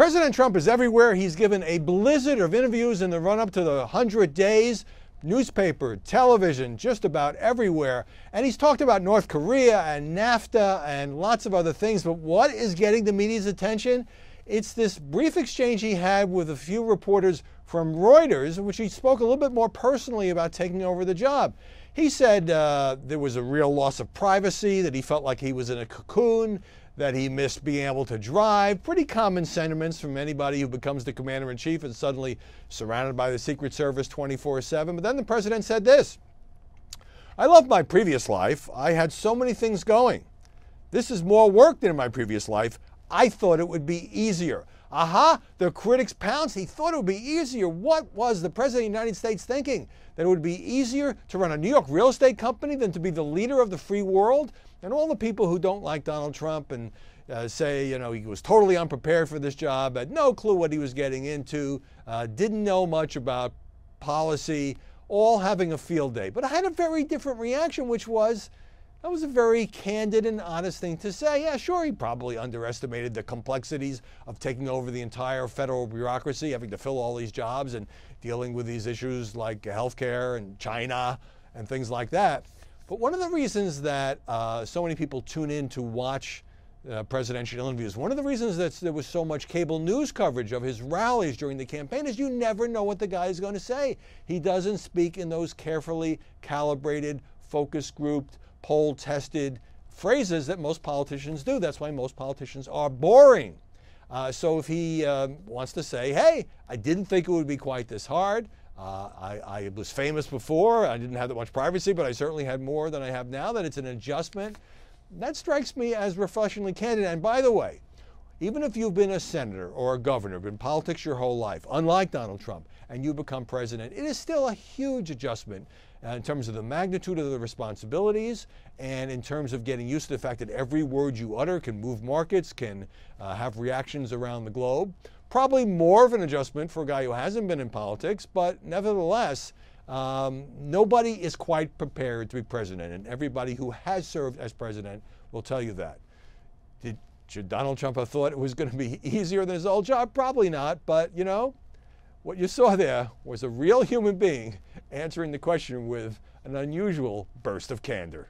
President Trump is everywhere. He's given a blizzard of interviews in the run-up to the 100 days. Newspaper, television, just about everywhere. And he's talked about North Korea and NAFTA and lots of other things. But what is getting the media's attention? It's this brief exchange he had with a few reporters from Reuters, in which he spoke a little bit more personally about taking over the job. He said there was a real loss of privacy, that he felt like he was in a cocoon, that he missed being able to drive. Pretty common sentiments from anybody who becomes the commander-in-chief and suddenly surrounded by the Secret Service 24/7. But then the president said this: "I love my previous life. I had so many things going. This is more work than in my previous life. I thought it would be easier." Aha, the critics pounced. He thought it would be easier. What was the President of the United States thinking? That it would be easier to run a New York real estate company than to be the leader of the free world? And all the people who don't like Donald Trump and say, he was totally unprepared for this job, had no clue what he was getting into, didn't know much about policy, all having a field day. But I had a very different reaction, which was, that was a very candid and honest thing to say. Yeah, sure, he probably underestimated the complexities of taking over the entire federal bureaucracy, having to fill all these jobs and dealing with these issues like healthcare and China and things like that. But one of the reasons that so many people tune in to watch presidential interviews, one of the reasons that there was so much cable news coverage of his rallies during the campaign is you never know what the guy is going to say. He doesn't speak in those carefully calibrated, focus grouped, poll-tested phrases that most politicians do. That's why most politicians are boring. So if he wants to say, hey, I didn't think it would be quite this hard. I was famous before. I didn't have that much privacy, but I certainly had more than I have now, that it's an adjustment. That strikes me as refreshingly candid. And by the way, even if you've been a senator or a governor, been in politics your whole life, unlike Donald Trump, and you become president, it is still a huge adjustment in terms of the magnitude of the responsibilities and in terms of getting used to the fact that every word you utter can move markets, can have reactions around the globe. Probably more of an adjustment for a guy who hasn't been in politics, but nevertheless, nobody is quite prepared to be president, and everybody who has served as president will tell you that. Should Donald Trump have thought it was going to be easier than his old job? Probably not, but what you saw there was a real human being answering the question with an unusual burst of candor.